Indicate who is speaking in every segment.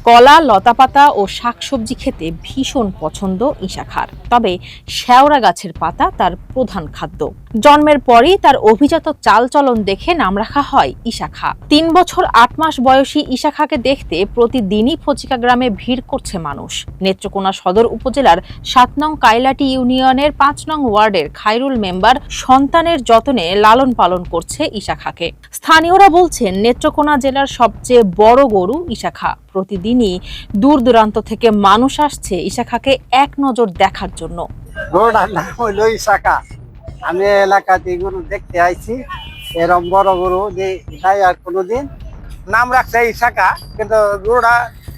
Speaker 1: কলা, লতাপাতা ও শাকসবজি খেতে ভীষণ পছন্দ ইশাখার। তবে শেওড়া গাছের পাতা তার প্রধান খাদ্য। জন্মের পরই তার অভিজাত চালচলন দেখে নাম রাখা হয় ইশাখা। ৩ বছর ৮ মাস বয়সী ইশাখাকে দেখতে প্রতিদিনই ফচিকা গ্রামে ভিড় করছে মানুষ। নেত্রকোনা সদর উপজেলার ৭ নং কাইলাটি ইউনিয়নের ৫ নং ওয়ার্ডের খায়রুল মেম্বার সন্তানের যতনে লালন পালন করছে ইশাখাকে। স্থানীয়রা বলছেন, নেত্রকোনা জেলার সবচেয়ে বড় গরু ইশাখা। প্রতিদিনই দূর দূরান্ত থেকে মানুষ আসছে ইশাখাকে এক নজর দেখার জন্য।
Speaker 2: গরুটার নাম হইল ইশাখা। আমি এলাকাতে গরু দেখতে আইছি, এরকম বড় গরু যে নাই আর কোনোদিন। নাম রাখছে ইশাখা, কিন্তু গরুটা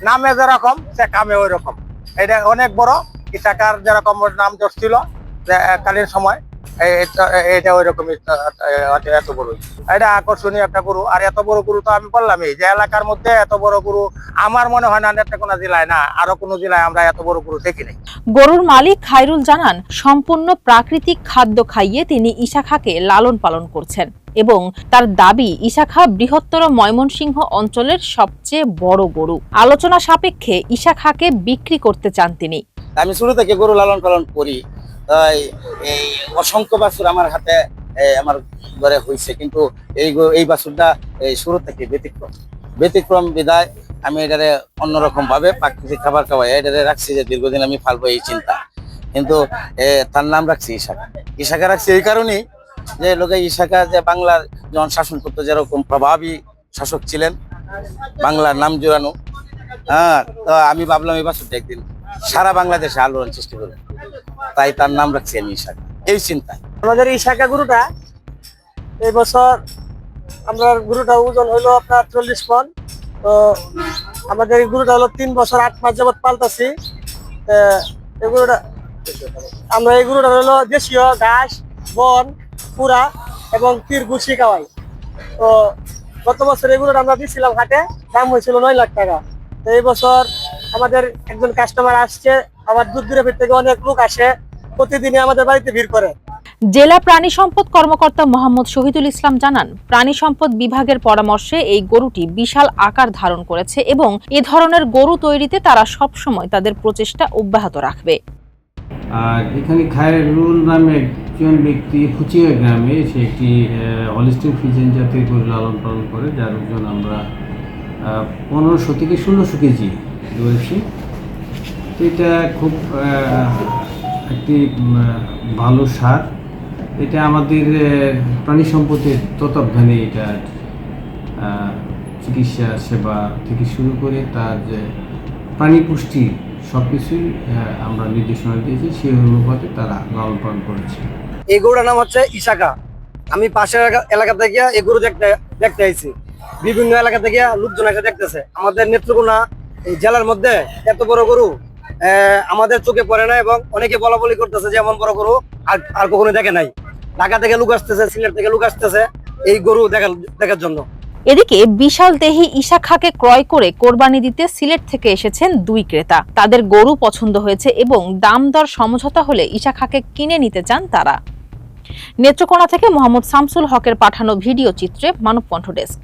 Speaker 2: নামে যেরকম সে কামে ওই রকম। এটা অনেক বড়। ইশাখার যেরকম নাম ছিল কালীন সময়, এটা ওই রকমই এত বড়। এটা আকর্ষণীয় একটা গরু। আর এত বড় গরু তো আমি বললামই যে এলাকার মধ্যে এত বড় গরু আমার মনে হয় না নেত্রকোনা জেলায়, না আরো কোনো জেলায় আমরা এত বড় গরু দেখিনি।
Speaker 1: গরুর মালিক খায়রুল জানান, সম্পূর্ণ প্রাকৃতিক খাদ্য খাইয়ে তিনি ইশাখাকে লালন পালন করছেন এবং তার দাবি ইশাখা বৃহত্তর ময়মনসিংহ অঞ্চলের সবচেয়ে বড় গরু। আলোচনা সাপেক্ষে ইশাখাকে বিক্রি করতে চান তিনি।
Speaker 3: আমি শুরু থেকে গরু লালন পালন করি, এই অসংখ্য বাছুর আমার হাতে আমার ঘরে হয়েছে, কিন্তু এই বাছুরটা শুরু থেকে ব্যতিক্রম বিদায় আমি এটারে অন্যরকম ভাবে প্রাকৃতিক খাবার খাওয়াই এটারে রাখছি যে দীর্ঘদিন আমি পালবো এই চিন্তা। কিন্তু তার নাম রাখছি ইশাখা। ইশাখা রাখছি এই কারণেই যে লোকে ইশাখা যে বাংলার যখন শাসন করতে যেরকম প্রভাবী শাসক ছিলেন, বাংলার নাম জোরানো। তো আমি ভাবলাম এই বাছুরটা একদিন সারা বাংলাদেশে আলোড়ন সৃষ্টি করবে, তাই তার নাম রাখছি আমি ইশাখা এই চিন্তায়।
Speaker 2: আমাদের ইশাখা গরুটা এই বছর আমরা গরুটা ওজন হইলো আপনার 40 মণ। তো আমাদের এই গরুটা হলো 3 বছর 8 মাস যাবত পালতাছি। এই গরুটা আমরা এই গরুটা হলো দেশীয় ঘাস, বন, পুরা এবং তীরগুছি খাওয়াই। তো গত বছর এই গরুটা আমরা দিয়েছিলাম হাটে, দাম হয়েছিল 9 লাখ টাকা। তো এই বছর আমাদের একজন কাস্টমার আসছে, আবার দূর দূরের থেকে অনেক লোক আসে, প্রতিদিনই আমাদের বাড়িতে ভিড় করে।
Speaker 1: জেলা প্রাণী সম্পদ কর্মকর্তা মোহাম্মদ শহীদুল ইসলাম জানান, প্রাণী সম্পদ বিভাগের পরামর্শে এই গরুটি বিশাল আকার ধারণ করেছে এবং এ ধরনের গরু তৈরিতে তারা সবসময় তাদের প্রচেষ্টা অব্যাহত রাখবে।
Speaker 4: আর এখানে খায়রুল নামে একজন ব্যক্তি ফুচিয়া গ্রামে, সে একটি হলিস্টিন ফ্রিজিয়ান জাতের গরু লালন পালন করে, যার ওজন আমরা 1500 থেকে 1600 কেজি ধরেছি। তো এটা খুব একটি ভালো সার। এটা আমাদের প্রাণী সম্পদের তত্ত্বাবধানে এটা চিকিৎসা সেবা থেকে শুরু করে তার যে প্রাণী পুষ্টি সব কিছুই আমরা নির্দেশনা দিয়েছি, সেই অনুপাতে তারা লালন পালন করেছে।
Speaker 2: এই গরুটার নাম হচ্ছে ইশাখা। আমি পাশের এলাকা থেকে এই গরু দেখতে আইছি। বিভিন্ন এলাকা থেকে লোকজন এসে দেখতেছে। আমাদের নেত্রকোনা এই জেলার মধ্যে এত বড় গরু আমাদের চোখে পড়ে না, এবং অনেকে বলা বলি করতেছে যে এমন বড় গরু আর কখনো দেখে নাই। ঢাকা থেকে লোক আসতেছে, সিলেট থেকে লোক আসতেছে এই গরু দেখার জন্য।
Speaker 1: এদিকে বিশাল দেহি ইশাখাকে ক্রয় করে কোরবানি দিতে সিলেট থেকে এসেছেন 2 ক্রেতা। তাদের গরু পছন্দ হয়েছে এবং দাম দর সমঝোতা হলে ইশাখাকে কিনে নিতে চান তারা। নেত্রকোনা থেকে মোহাম্মদ শামসুল হকের পাঠানো ভিডিও চিত্রে মানবকণ্ঠ ডেস্ক।